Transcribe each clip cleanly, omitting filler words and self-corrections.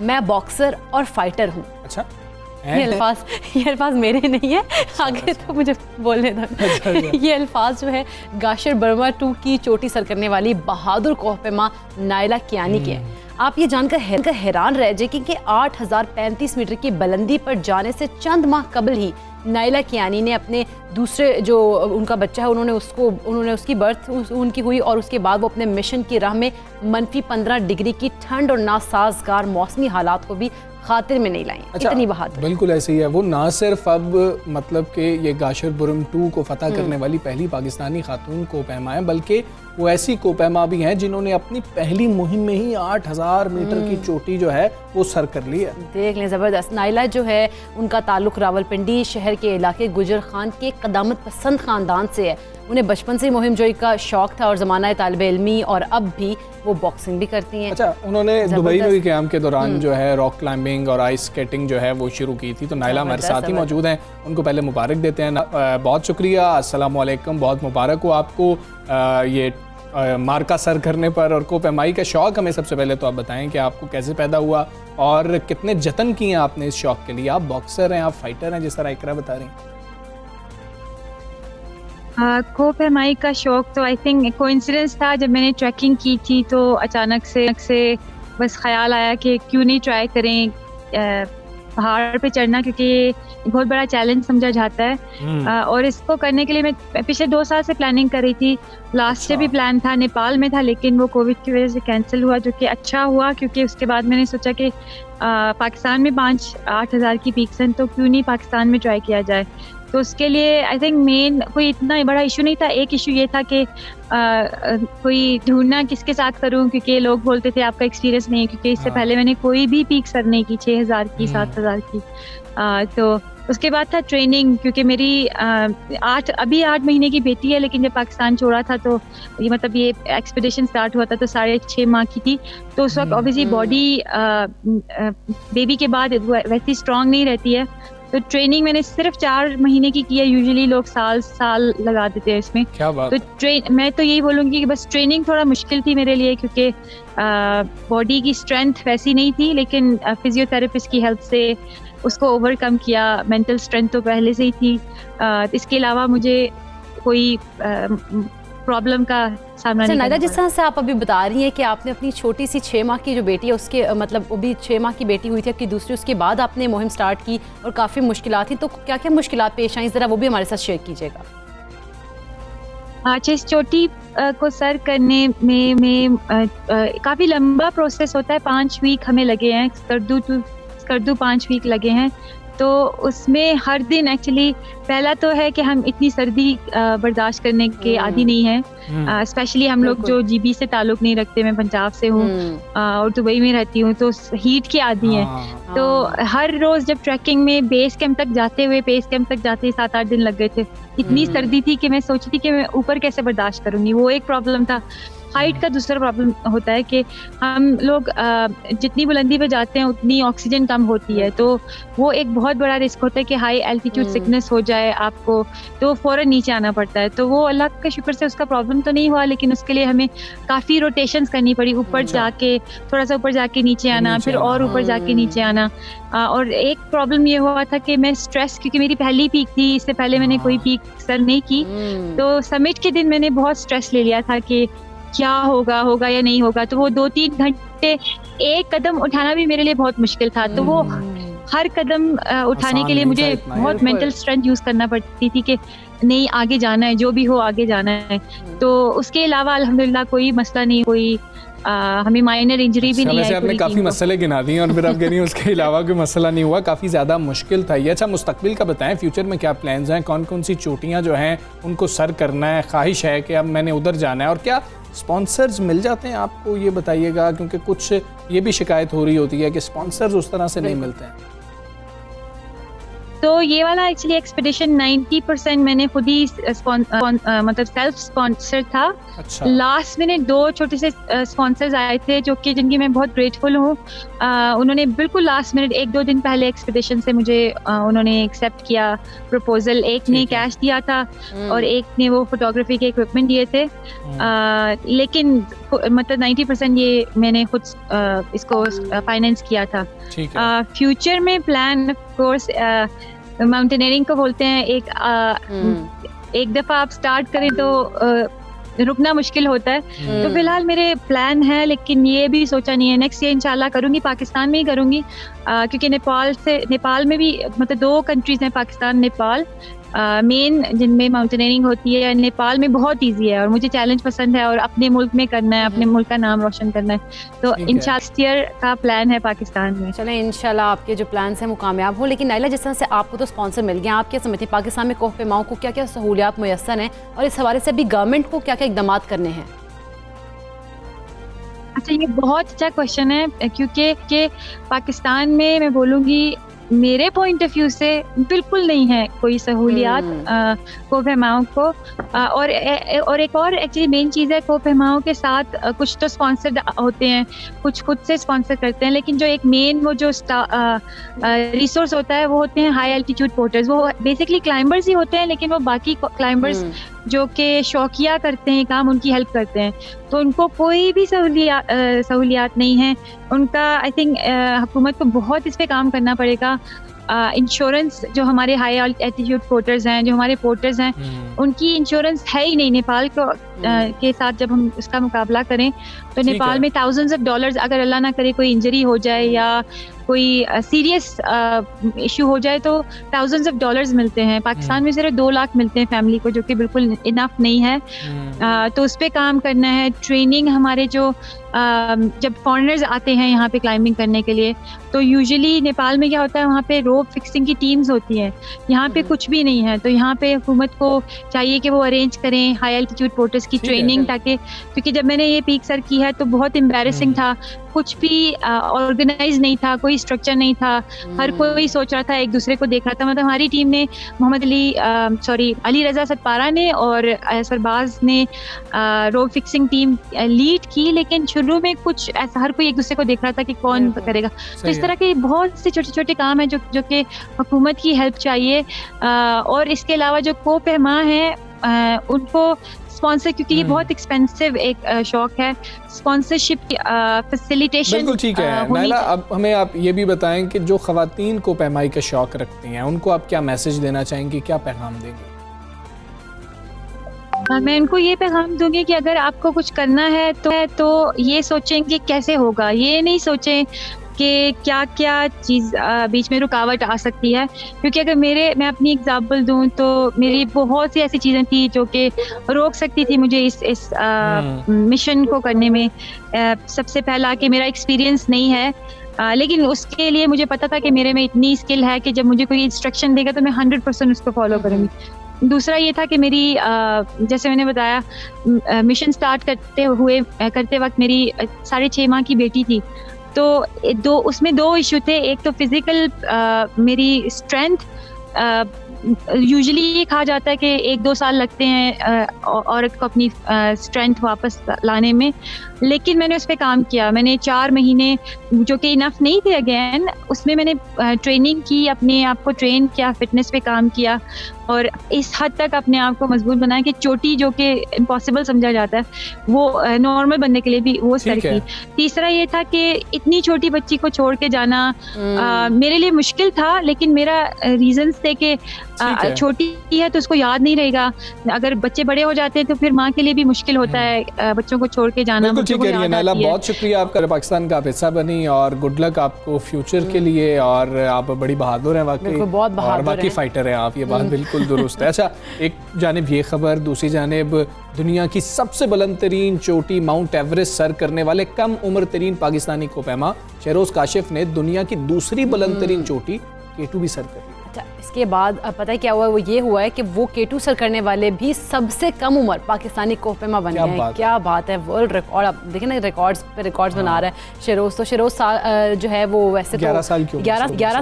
मैं बॉक्सर और फाइटर हूँ। अच्छा, ये अल्फाज मेरे नहीं है, आगे तो मुझे बोलने दो। ये अल्फाज जो है गाशर बर्मा 2 की चोटी सर करने वाली बहादुर कोहपेमा नायला कियानी के हैं। आप ये जानकर हैरान रह जाएंगे कि 8035 मीटर की बुलंदी पर जाने से चंद माह कबल ही नायला कियानी ने अपने दूसरे जो उनका बच्चा है उन्होंने उसकी बर्थ उनकी हुई और उसके बाद वो अपने मिशन की राह में -15 डिग्री की ठंड और नासाजगार मौसमी हालात को भी खातिर में नहीं लाई। अच्छा, इतनी बहादुर। बिल्कुल ऐसे ही है। वो ना सिर्फ अब मतलब कि ये गाशर बुरम 2 को फतह करने वाली पहली पाकिस्तानी खातून कोपैमा है, बल्कि वो ऐसी कोपैमा भी हैं जिन्होंने अपनी पहली मुहिम में ही 8000 मीटर की चोटी जो है वो सर कर ली है। देख लें, ज़बरदस्त। नायला जो है उनका ताल्लुक रावलपिंडी शहर के इलाके गुजर खान के क़दामत पसंद ख़ानदान से है। उन्हें बचपन से मुहिम जोई का शौक था और ज़माना तालिब इल्मी और अब भी वो बॉक्सिंग भी करती हैं। अच्छा, उन्होंने दुबई में भी क़याम के दौरान जो है रॉक क्लाइंबिंग और आइस स्केटिंग जो है वो शुरू की थी। तो नायला हमारे साथ ही मौजूद हैं, उनको पहले मुबारक देते हैं। बहुत शुक्रिया, अस्सलाम वालेकुम, बहुत मुबारक हो आपको ये मार्का सर करने पर। और कोपैमाई का शौक़ हमें सबसे पहले तो आप बताएं कि आपको कैसे पैदा हुआ और कितने जतन किए हैं आपने इस शौक़ के लिए। आप बॉक्सर हैं, आप फाइटर हैं, जिस तरह इकरा बता रही हैं। कोपैमाई का शौक़ तो आई थिंक कोइंसिडेंस था। जब मैंने ट्रैकिंग की थी तो अचानक से बस ख्याल आया कि क्यों नहीं ट्राई करें पहाड़ पे चढ़ना, क्योंकि बहुत बड़ा चैलेंज समझा जाता है। और इसको करने के लिए मैं पिछले 2 साल से प्लानिंग कर रही थी। लास्ट से भी प्लान था, नेपाल में था, लेकिन वो कोविड की वजह से कैंसिल हुआ, जो कि अच्छा हुआ क्योंकि उसके बाद मैंने सोचा कि पाकिस्तान में 5-8 हज़ार की पीक्स हैं, तो क्यों नहीं पाकिस्तान में ट्राई किया जाए। तो उसके लिए आई थिंक मेन कोई इतना बड़ा इशू नहीं था। एक इशू ये था कि कोई ढूंढना किसके साथ करूं, क्योंकि लोग बोलते थे आपका एक्सपीरियंस नहीं है, क्योंकि इससे पहले मैंने कोई भी पीक सर नहीं की 6000 की 7000 की। तो उसके बाद था ट्रेनिंग, क्योंकि मेरी 8 महीने की बेटी है, लेकिन जब पाकिस्तान छोड़ा था तो ये मतलब ये एक्सपीडिशन स्टार्ट हुआ था तो 6.5 माह की थी। तो उस वक्त ऑब्वियसली बॉडी बेबी के बाद वैसी स्ट्रांग नहीं रहती है। तो ट्रेनिंग मैंने सिर्फ 4 महीने की है। यूजुअली लोग साल लगा देते हैं इसमें। क्या बात। तो मैं तो यही बोलूँगी कि बस ट्रेनिंग थोड़ा मुश्किल थी मेरे लिए, क्योंकि बॉडी की स्ट्रेंथ वैसी नहीं थी, लेकिन फिजियोथेरेपिस्ट की हेल्प से उसको ओवरकम किया। मेंटल स्ट्रेंथ तो पहले से ही थी। इसके अलावा मुझे कोई प्रॉब्लम का सामना नहीं करना पड़ा। जिस तरह से आप अभी बता रही हैं कि आपने अपनी छोटी सी 6 माह की जो बेटी है उसके मतलब वो भी 6 माह की बेटी हुई थी आपकी दूसरी, उसके बाद आपने मुहिम स्टार्ट की और काफ़ी मुश्किलात थी, तो क्या क्या मुश्किलात पेश आई, ज़रा वो भी हमारे साथ शेयर कीजिएगा। अच्छा, इस चोटी को सर करने में काफ़ी लंबा प्रोसेस होता है। 5 वीक हमें लगे हैं, स्कर्दू 5 वीक लगे हैं। तो उसमें हर दिन एक्चुअली पहला तो है कि हम इतनी सर्दी बर्दाश्त करने के आदी नहीं है। स्पेशली हम लोग जो जीबी से ताल्लुक नहीं रखते, मैं पंजाब से हूँ और दुबई में रहती हूँ, तो हीट के आदी हैं। तो हर रोज जब ट्रैकिंग में बेस कैंप तक जाते 7-8 दिन लग गए थे। इतनी सर्दी थी कि मैं सोचती थी कि मैं ऊपर कैसे बर्दाश्त करूंगी। वो एक प्रॉब्लम था। हाइट का दूसरा प्रॉब्लम होता है कि हम लोग जितनी बुलंदी पे जाते हैं उतनी ऑक्सीजन कम होती है, तो वो एक बहुत बड़ा रिस्क होता है कि हाई एल्टीट्यूड सिकनेस हो जाए आपको, तो फौरन नीचे आना पड़ता है। तो वो अल्लाह के शुक्र से उसका प्रॉब्लम तो नहीं हुआ, लेकिन उसके लिए हमें काफ़ी रोटेशंस करनी पड़ी। ऊपर जाके थोड़ा सा ऊपर जाके नीचे आना, फिर और ऊपर जाके नीचे आना। और एक प्रॉब्लम ये हुआ था कि मैं स्ट्रेस, क्योंकि मेरी पहली पीक थी, इससे पहले मैंने कोई पीक सर नहीं की, तो समिट के दिन मैंने बहुत स्ट्रेस ले लिया था कि क्या होगा या नहीं होगा। तो वो 2-3 घंटे एक कदम उठाना भी मेरे लिए बहुत मुश्किल था। तो वो हर कदम उठाने के लिए मुझे बहुत मेंटल स्ट्रेंथ यूज करना पड़ती थी कि नहीं, आगे जाना है, जो भी हो आगे जाना है। तो उसके अलावा अल्हम्दुलिल्लाह कोई मसला नहीं, कोई हमें माइनर इंजरी भी नहीं आई। आपने काफ़ी मसले गिना दिए और फिर आप कह रही हैं उसके अलावा कोई मसला नहीं हुआ, काफ़ी ज़्यादा मुश्किल था ये। अच्छा, मुस्तकबिल का बताएं, फ्यूचर में क्या प्लान्स हैं, कौन कौन सी चोटियाँ जो हैं उनको सर करना है, ख्वाहिश है कि अब मैंने उधर जाना है, और क्या स्पॉन्सर्स मिल जाते हैं आपको, ये बताइएगा, क्योंकि कुछ ये भी शिकायत हो रही होती है कि स्पॉन्सर्स उस तरह से नहीं मिलते हैं। तो ये वाला एक्चुअली एक्सपेडिशन 90% मैंने खुद ही मतलब सेल्फ स्पॉन्सर था। अच्छा। लास्ट मिनट 2 छोटे से स्पॉन्सर्स आए थे जो कि जिनकी मैं बहुत ग्रेटफुल हूँ। उन्होंने बिल्कुल लास्ट मिनट 1-2 दिन पहले एक्सपेडिशन से मुझे उन्होंने एक्सेप्ट किया प्रपोजल। एक ने कैश दिया था और एक ने वो फोटोग्राफी के इक्विपमेंट दिए थे। लेकिन मतलब 90% ये मैंने खुद इसको फाइनेंस किया था। फ्यूचर में प्लान ऑफ कोर्स माउंटेनियरिंग को बोलते हैं, एक दफा आप स्टार्ट करें तो रुकना मुश्किल होता है। तो फिलहाल मेरे प्लान है, लेकिन ये भी सोचा नहीं है। नेक्स्ट ईयर इंशाल्लाह करूंगी, पाकिस्तान में ही करूंगी, क्योंकि नेपाल में भी मतलब 2 कंट्रीज हैं, पाकिस्तान नेपाल मेन, जिनमें माउंटेनियरिंग होती है। नेपाल में बहुत इजी है और मुझे चैलेंज पसंद है और अपने मुल्क में करना है, अपने मुल्क का नाम रोशन करना है। तो इंशाल्लाह ईयर का प्लान है पाकिस्तान में। चलें इंशाल्लाह आपके जो प्लान्स हैं वो कामयाब हो। लेकिन नाइला, जिस तरह से आपको तो स्पॉन्सर मिल गया, आप क्या समझते हैं पाकिस्तान में कोह पेमाओं को क्या क्या सहूलियात मुयस्सर हैं और इस हवाले से अभी गवर्नमेंट को क्या क्या इकदाम करने हैं? अच्छा, ये बहुत अच्छा क्वेश्चन है, क्योंकि पाकिस्तान में मैं बोलूँगी मेरे पॉइंट ऑफ व्यू से बिल्कुल नहीं है कोई सहूलियात कोह पेमाओं को। और एक और एक्चुअली मेन चीज़ है, कोह पेमाओं के साथ कुछ तो स्पॉन्सर होते हैं, कुछ खुद से स्पॉन्सर करते हैं, लेकिन जो एक मेन वो जो रिसोर्स होता है वो होते हैं हाई एल्टीट्यूड पोर्टर्स। वो बेसिकली क्लाइंबर्स ही होते हैं, लेकिन वो बाकी क्लाइंबर्स जो कि शौकिया करते हैं काम, उनकी हेल्प करते हैं। तो उनको कोई भी सहूलियात नहीं है उनका। आई थिंक हुकूमत को बहुत इस पे काम करना पड़ेगा। इंश्योरेंस जो हमारे हाई एल्टीट्यूड पोर्टर्स हैं, जो हमारे पोर्टर्स हैं, उनकी इंश्योरेंस है ही नहीं नेपाल को के साथ। जब हम उसका मुकाबला करें तो नेपाल में थाउजेंड्स ऑफ डॉलर्स, अगर अल्लाह ना करे कोई इंजरी हो जाए या कोई सीरियस इशू हो जाए तो थाउजेंड्स ऑफ डॉलर्स मिलते हैं। पाकिस्तान में सिर्फ 2 लाख मिलते हैं फैमिली को, जो कि बिल्कुल इनफ नहीं है। तो उस पर काम करना है। ट्रेनिंग हमारे जो जब फॉरेनर्स आते हैं यहाँ पे क्लाइंबिंग करने के लिए, तो यूजुअली नेपाल में क्या होता है, वहाँ पे रोप फिक्सिंग की टीम्स होती हैं, यहाँ पे कुछ भी नहीं है। तो यहाँ पे हुकूमत को चाहिए कि वो अरेंज करें हाई एल्टीट्यूड पोर्टर्स की ट्रेनिंग, ताकि क्योंकि जब मैंने ये पीक सर की है तो बहुत एम्बैरेसिंग था, कुछ भी ऑर्गेनाइज नहीं था, कोई स्ट्रक्चर नहीं था, हर कोई सोच रहा था, एक दूसरे को देख रहा था। मतलब हमारी टीम ने अली रजा सतपारा ने और सरबाज ने रोप फिक्सिंग टीम लीड की, लेकिन शुरू में कुछ ऐसा हर कोई एक दूसरे को देख रहा था कि कौन करेगा। तो इस तरह के बहुत से छोटे छोटे काम हैं जो कि हुकूमत की हेल्प चाहिए। और इसके अलावा जो कोह पेमा हैं उनको स्पॉन्सर, क्योंकि ये बहुत एक्सपेंसिव एक शौक है, स्पॉन्सरशिप फैसिलिटेशन। बिल्कुल ठीक है नाइला, अब हमें आप ये भी बताएं कि जो ख़वातीन को पैमाई का शौक रखती हैं उनको आप क्या मैसेज देना चाहेंगी, क्या पैगाम देंगे? मैं उनको ये पैगाम दूंगी कि अगर आपको कुछ करना है तो ये सोचें कि कैसे होगा। ये नहीं सोचें कि क्या क्या चीज़ बीच में रुकावट आ सकती है, क्योंकि अगर मैं अपनी एग्जाम्पल दूं तो मेरी बहुत सी ऐसी चीज़ें थी जो कि रोक सकती थी मुझे इस मिशन को करने में। सबसे पहला कि मेरा एक्सपीरियंस नहीं है, लेकिन उसके लिए मुझे पता था कि मेरे में इतनी स्किल है कि जब मुझे कोई इंस्ट्रक्शन देगा तो मैं 100% उसको फॉलो करूँगी। दूसरा ये था कि मेरी जैसे मैंने बताया मिशन स्टार्ट करते वक्त मेरी 6.5 माह की बेटी थी। तो उसमें 2 इशू थे। एक तो फिजिकल मेरी स्ट्रेंथ, यूजुअली ये कहा जाता है कि 1-2 साल लगते हैं औरत को अपनी स्ट्रेंथ वापस लाने में, लेकिन मैंने उस पर काम किया। मैंने 4 महीने जो कि इनफ नहीं थे अगेन, उसमें मैंने ट्रेनिंग की, अपने आप को ट्रेन किया, फिटनेस पे काम किया और इस हद तक अपने आप को मजबूत बनाया कि चोटी जो कि इम्पॉसिबल समझा जाता है वो नॉर्मल बनने के लिए भी वो सर की। तीसरा ये था कि इतनी छोटी बच्ची को छोड़ के जाना मेरे लिए मुश्किल था, लेकिन मेरा रीजंस थे कि छोटी है तो उसको याद नहीं रहेगा, अगर बच्चे बड़े हो जाते हैं तो फिर माँ के लिए भी मुश्किल होता है बच्चों को छोड़ के जाना। ठीक है नाइला, बहुत शुक्रिया आपका, पाकिस्तान का हिस्सा बनी और गुड लक आपको फ्यूचर के लिए। और आप बड़ी बहादुर हैं वाकई, और बाकी फाइटर हैं आप, ये बात बिल्कुल दुरुस्त है। अच्छा, एक जानिब ये खबर, दूसरी जानिब दुनिया की सबसे बुलंद तरीन चोटी माउंट एवरेस्ट सर करने वाले कम उम्र तरीन पाकिस्तानी कोह पैमा शेरोज काशिफ ने दुनिया की दूसरी बुलंद तरीन चोटी K2 भी सर कर ली। बट इसके बाद पता है क्या हुआ, वो ये हुआ है कि वो K2 सर करने वाले भी सबसे कम उम्र पाकिस्तानी कोहपेमा बन गए हैं। क्या बात है, वर्ल्ड रिकॉर्ड। आप देखें ना, रिकॉर्ड्स पे रिकॉर्ड्स बना रहा है शेरोज। तो शेरोज जो है वो वैसे 11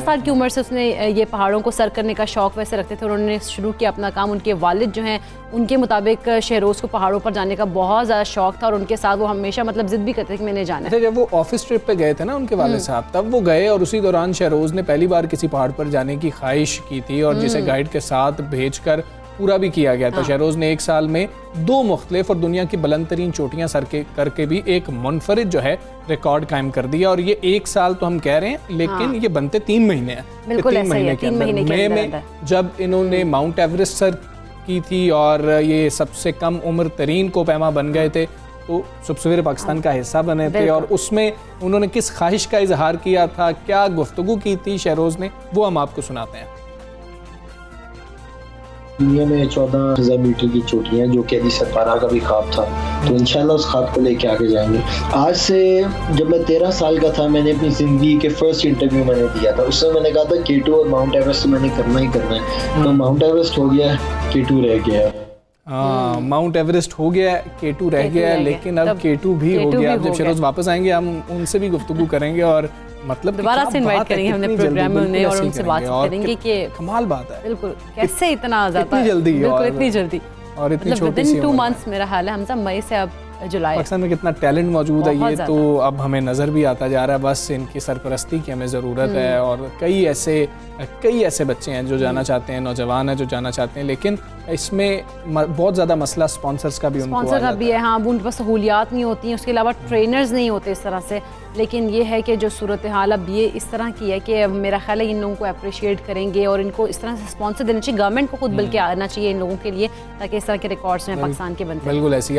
साल की उम्र से उसने ये पहाड़ों को सर करने का शौक वैसे रखते थे। उन्होंने शुरू किया अपना काम। उनके वालिद जो हैं उनके मुताबिक शहरोज़ को पहाड़ों पर जाने का बहुत ज़्यादा शौक था और उनके साथ वो हमेशा मतलब जिद भी करते थे कि मैंने जाना है। जब वो ऑफिस ट्रिप पे गए थे ना उनके वाले साहब, तब वो गए और उसी दौरान शहरोज़ ने पहली बार किसी पहाड़ पर जाने की ख्वाहिश की थी और जिसे गाइड के साथ भेजकर पूरा भी किया गया था। शहरोज़ ने 1 साल में 2 मुख्तलिफ और दुनिया की बुलंद तरीन चोटियाँ सर करके भी एक मुनफरिद जो है रिकॉर्ड कायम कर दिया। और ये 1 साल तो हम कह रहे हैं, लेकिन ये बनते 3 महीने हैं। बिल्कुल 3 महीने के अंदर मई में जब इन्होंने माउंट एवरेस्ट सर की थी और ये सबसे कम उम्र तरीन कोहपेमा बन गए थे, तो सुबह पाकिस्तान का हिस्सा बने थे। और उसमें उन्होंने किस ख्वाहिश का इजहार किया था, क्या गुफ्तगू की थी शहरोज़ ने, वो हम आपको सुनाते हैं। दुनिया में 14,000 मीटर की चोटियां, जो कि अली सरपारा का भी ख्वाब था, तो इंशाल्लाह उस ख्वाब को लेके आगे जाएंगे। आज से जब मैं 13 साल का था, मैंने अपनी ज़िंदगी के फर्स्ट इंटरव्यू मैंने दिया था। उसमें मैंने कहा था K2 और माउंट एवरेस्ट तो मैंने करना ही करना है। तो माउंट एवरेस्ट हो गया, K2 रह गया। हाँ, माउंट एवरेस्ट हो गया, K2 रह गया, लेकिन अब K2 भी हो गया। अब जब शहरोज़ वापस आएंगे हम उनसे भी गुफ्तगू करेंगे और मतलब दोबारा से इनवाइट करेंगे हमने प्रोग्राम में उन्हें और उनसे बात करेंगे कि कमाल बात है। बिल्कुल, कैसे इतना ज़्यादा इतनी जल्दी बिल्कुल इतनी जल्दी और इतनी मतलब छोटी सी 2 मंथ्स मेरा हाल है हमजा, मई से अब जुलाई। पाकिस्तान में कितना टैलेंट मौजूद है, ये तो अब हमें नज़र भी आता जा रहा है। बस इनकी सरपरस्ती की हमें ज़रूरत है। और कई ऐसे बच्चे हैं जो जाना चाहते हैं, नौजवान हैं जो जाना चाहते हैं, लेकिन इसमें बहुत ज़्यादा मसला स्पॉन्सर्स का भी है। हाँ, उनके पास सहूलियात नहीं होती हैं, उसके अलावा ट्रेनर्स नहीं होते इस तरह से। लेकिन ये है कि जो सूरत हाल अब ये इस तरह की है कि मेरा ख्याल है इन लोगों को अप्रिशिएट करेंगे और इनको इस तरह से स्पॉन्सर देना चाहिए। गवर्नमेंट को खुद बल्कि आना चाहिए इन लोगों के लिए, ताकि इस तरह के रिकॉर्ड्स में पाकिस्तान के बनते हैं। बिल्कुल ऐसी